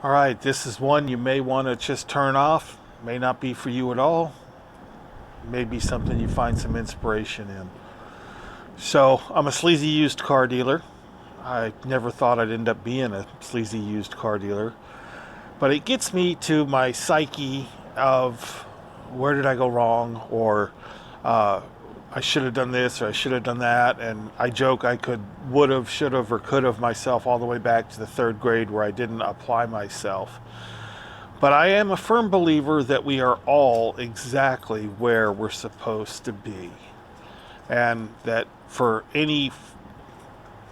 All right, this is one you may want to just turn off. May not be for you at all. May be something you find some inspiration in. So, I'm a sleazy used car dealer. I never thought I'd end up being a sleazy used car dealer. But it gets me to my psyche of where did I go wrong, or uh, I should have done this, or I should have done that. And I joke I could, would have, should have, or could have myself all the way back to the third grade where I didn't apply myself. But I am a firm believer that we are all exactly where we're supposed to be. And that for any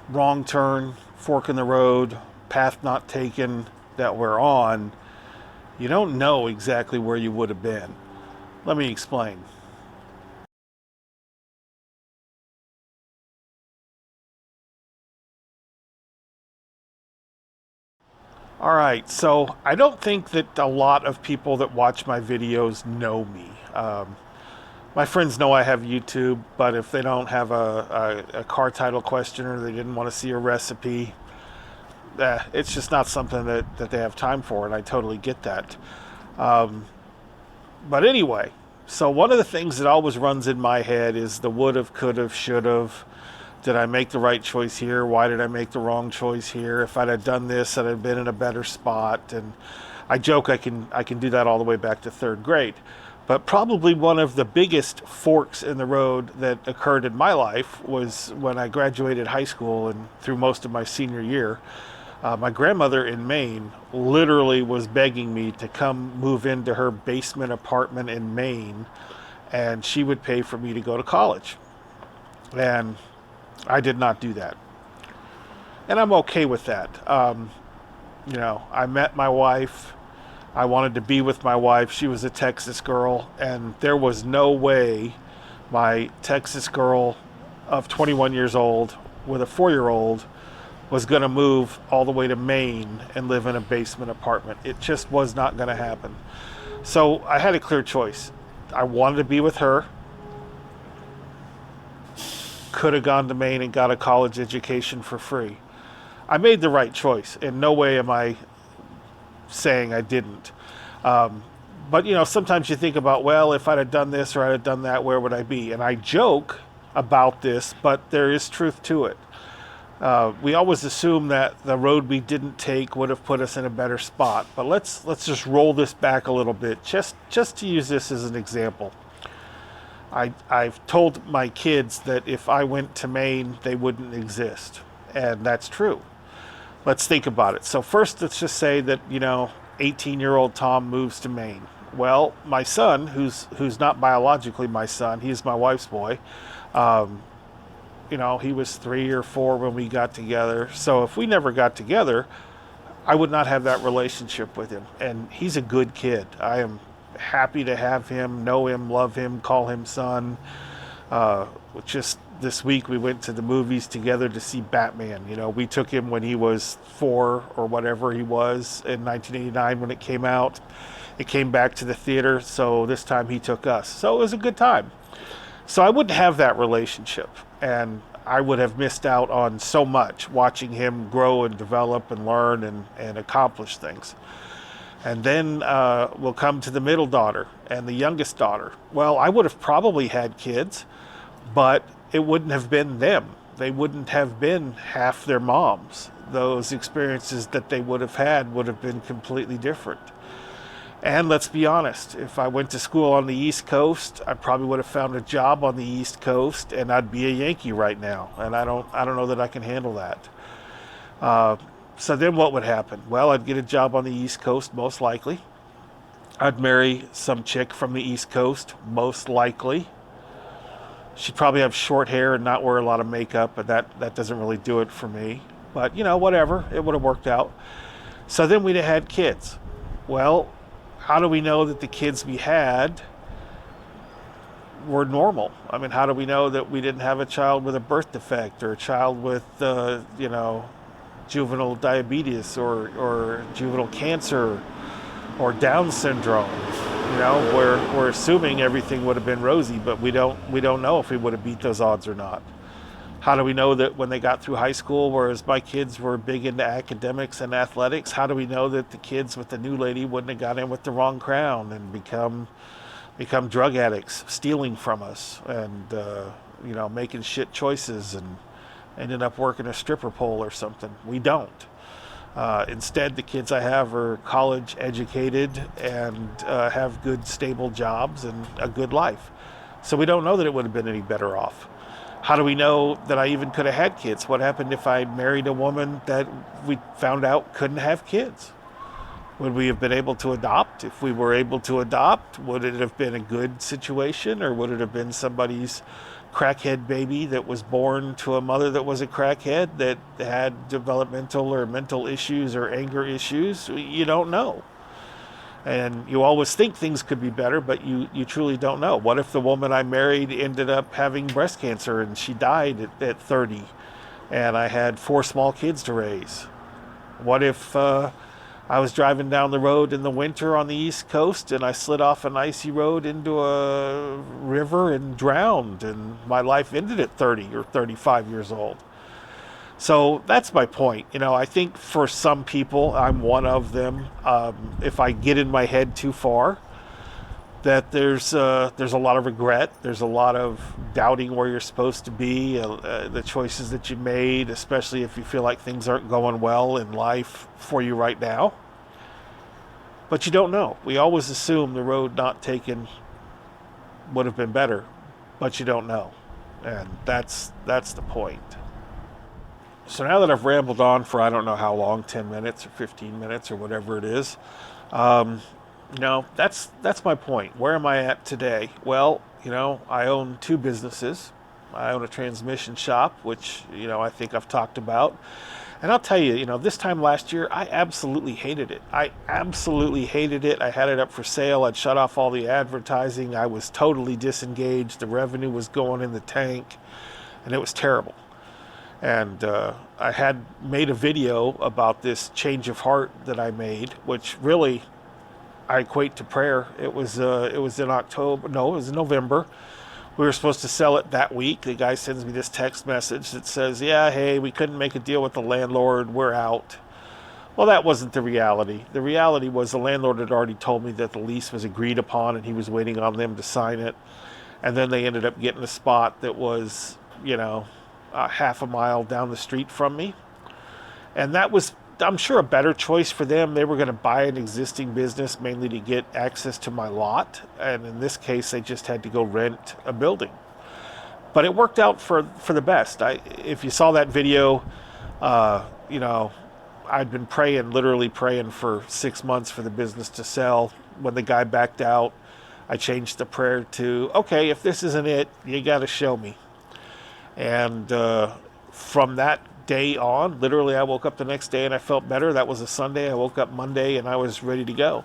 wrong turn, fork in the road, path not taken that we're on, you don't know exactly where you would have been. Let me explain. All right, so I don't think that a lot of people that watch my videos know me. My friends know I have YouTube, but if they don't have a car title question or they didn't want to see a recipe, it's just not something that they have time for, and I totally get that. Um, but anyway, so one of the things that always runs in my head is the would have, could have, should have. Did I make the right choice here? Why did I make the wrong choice here? If I'd have done this, I'd have been in a better spot. And I joke I can do that all the way back to third grade. But probably one of the biggest forks in the road that occurred in my life was when I graduated high school and through most of my senior year. My grandmother in Maine literally was begging me to come move into her basement apartment in Maine, and she would pay for me to go to college. And I did not do that. And I'm okay with that. I met my wife. I wanted to be with my wife. She was a Texas girl, and there was no way my Texas girl of 21 years old with a 4-year old was going to move all the way to Maine and live in a basement apartment. It just was not going to happen. So I had a clear choice. I wanted to be with her. Could have gone to Maine and got a college education for free. I made the right choice. In no way am I saying I didn't. Um, but sometimes you think about, well, if I'd have done this or I'd have done that, where would I be? And I joke about this, but there is truth to it. We always assume that the road we didn't take would have put us in a better spot. But let's just roll this back a little bit, just to use this as an example. I've told my kids that if I went to Maine, they wouldn't exist, and that's true. Let's think about it. So first, let's just say that 18-year-old Tom moves to Maine. Well, my son, who's not biologically my son, he's my wife's boy. Um, he was 3 or 4 when we got together. So if we never got together, I would not have that relationship with him. And he's a good kid. I am happy to have him, know him, love him, call him son. Just this week we went to the movies together to see Batman. We took him when he was 4 or whatever he was in 1989 when it came out. It came back to the theater, so this time he took us. So it was a good time. So I wouldn't have that relationship, and I would have missed out on so much watching him grow and develop and learn and accomplish things. And then we'll come to the middle daughter and the youngest daughter. Well, I would have probably had kids, but it wouldn't have been them. They wouldn't have been half their moms. Those experiences that they would have had would have been completely different. And let's be honest, if I went to school on the East Coast, I probably would have found a job on the East Coast, and I'd be a Yankee right now. And I don't know that I can handle that. Uh, so then what would happen? Well, I'd get a job on the East Coast, most likely. I'd marry some chick from the East Coast, most likely. She'd probably have short hair and not wear a lot of makeup, but that doesn't really do it for me. But, whatever. It would have worked out. So then we'd have had kids. Well, how do we know that the kids we had were normal? I mean, how do we know that we didn't have a child with a birth defect or a child with, juvenile diabetes or juvenile cancer or Down syndrome? We're assuming everything would have been rosy, but we don't know if we would have beat those odds or not. How do we know that when they got through high school, whereas my kids were big into academics and athletics, how do we know that the kids with the new lady wouldn't have got in with the wrong crowd and become drug addicts, stealing from us and making shit choices and ended up working a stripper pole or something? We don't. Instead, the kids I have are college educated and have good, stable jobs and a good life. So we don't know that it would have been any better off. How do we know that I even could have had kids? What happened if I married a woman that we found out couldn't have kids? Would we have been able to adopt? If we were able to adopt, would it have been a good situation, or would it have been somebody's crackhead baby that was born to a mother that was a crackhead that had developmental or mental issues or anger issues? You don't know. And you always think things could be better, but you truly don't know. What if the woman I married ended up having breast cancer and she died at 30 and I had 4 small kids to raise? What if I was driving down the road in the winter on the East Coast and I slid off an icy road into a river and drowned and my life ended at 30 or 35 years old? So that's my point. I think for some people, I'm one of them. If I get in my head too far, that there's a lot of regret. There's a lot of doubting where you're supposed to be, the choices that you made, especially if you feel like things aren't going well in life for you right now. But you don't know. We always assume the road not taken would have been better, but you don't know. And that's the point. So now that I've rambled on for I don't know how long, 10 minutes or 15 minutes or whatever it is, that's my point. Where am I at today? Well, I own 2 businesses. I own a transmission shop, which, I think I've talked about. And I'll tell you, this time last year, I absolutely hated it. I had it up for sale. I'd shut off all the advertising. I was totally disengaged. The revenue was going in the tank, and it was terrible. And I had made a video about this change of heart that I made, which really I equate to prayer. It was in October. No, it was in November. We were supposed to sell it that week. The guy sends me this text message that says, "Yeah, hey, we couldn't make a deal with the landlord. We're out." Well, that wasn't the reality. The reality was the landlord had already told me that the lease was agreed upon and he was waiting on them to sign it. And then they ended up getting a spot that was, half a mile down the street from me. And that was, I'm sure, a better choice for them. They were going to buy an existing business mainly to get access to my lot. And in this case, they just had to go rent a building. But it worked out for the best. If you saw that video, I'd been literally praying for 6 months for the business to sell. When the guy backed out, I changed the prayer to, okay, if this isn't it, you got to show me. And from that day on, literally I woke up the next day and I felt better. That was a Sunday. I woke up Monday and I was ready to go.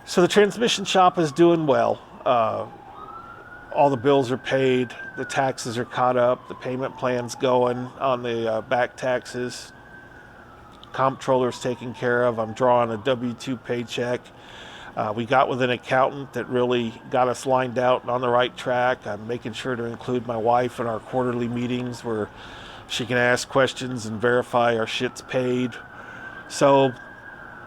So the transmission shop is doing well. All the bills are paid. The taxes are caught up. The payment plan's going on the back taxes. Comptroller's taken care of. I'm drawing a W-2 paycheck. We got with an accountant that really got us lined out and on the right track. I'm making sure to include my wife in our quarterly meetings where she can ask questions and verify our shit's paid. So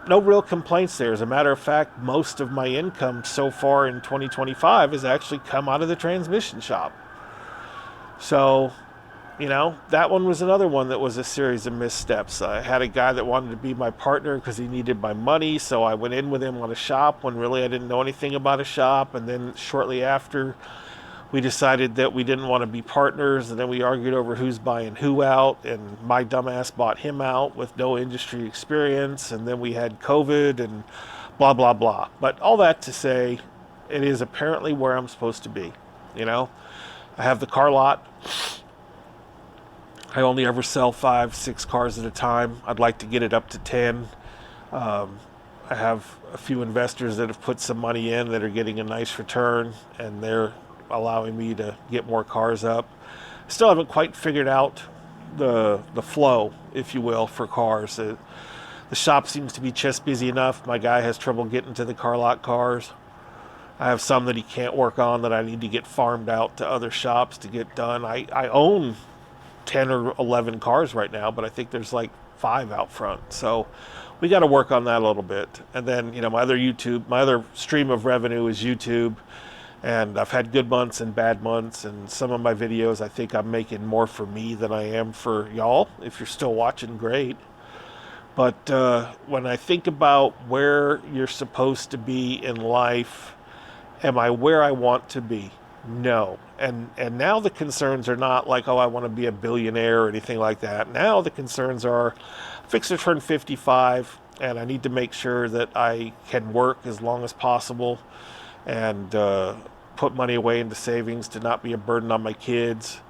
no real complaints there. As a matter of fact, most of my income so far in 2025 has actually come out of the transmission shop. So, that one was another one that was a series of missteps. I had a guy that wanted to be my partner because he needed my money, so I went in with him on a shop when really I didn't know anything about a shop. And then shortly after, we decided that we didn't want to be partners, and then we argued over who's buying who out, and my dumbass bought him out with no industry experience, and then we had COVID and blah, blah, blah. But all that to say, it is apparently where I'm supposed to be. I have the car lot. I only ever sell 5-6 cars at a time. I'd like to get it up to 10. I have a few investors that have put some money in that are getting a nice return, and they're allowing me to get more cars up. Still haven't quite figured out the flow, if you will, for cars. The shop seems to be just busy enough. My guy has trouble getting to the car lot cars. I have some that he can't work on that I need to get farmed out to other shops to get done. I own 10 or 11 cars right now, but I think there's like 5 out front. So we got to work on that a little bit. And then, my other stream of revenue is YouTube. And I've had good months and bad months. And some of my videos, I think I'm making more for me than I am for y'all. If you're still watching, great. But when I think about where you're supposed to be in life, am I where I want to be? No. And now the concerns are not like, oh, I want to be a billionaire or anything like that. Now the concerns are, fix to turn 55, and I need to make sure that I can work as long as possible and put money away into savings to not be a burden on my kids.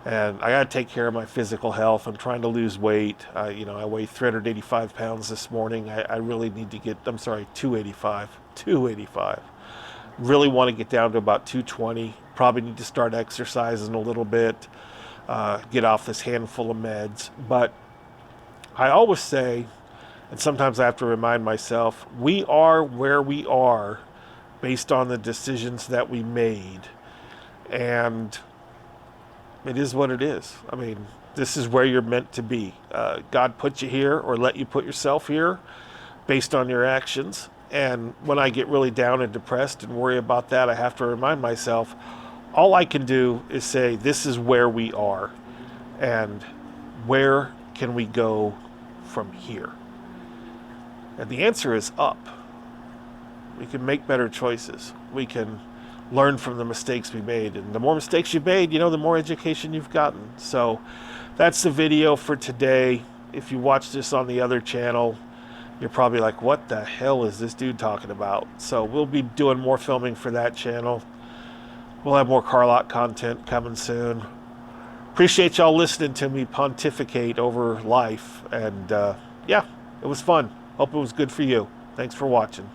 And I got to take care of my physical health. I'm trying to lose weight. I weigh 385 pounds this morning. I really need to 285. 285. Really want to get down to about 220. Probably need to start exercising a little bit, get off this handful of meds. But I always say, and sometimes I have to remind myself, we are where we are based on the decisions that we made. And it is what it is. I mean, this is where you're meant to be. God put you here, or let you put yourself here based on your actions. And when I get really down and depressed and worry about that, I have to remind myself, all I can do is say, this is where we are. And where can we go from here? And the answer is up. We can make better choices. We can learn from the mistakes we made. And the more mistakes you've made, the more education you've gotten. So that's the video for today. If you watch this on the other channel, you're probably like, what the hell is this dude talking about? So we'll be doing more filming for that channel. We'll have more car lot content coming soon. Appreciate y'all listening to me pontificate over life. And yeah, it was fun. Hope it was good for you. Thanks for watching.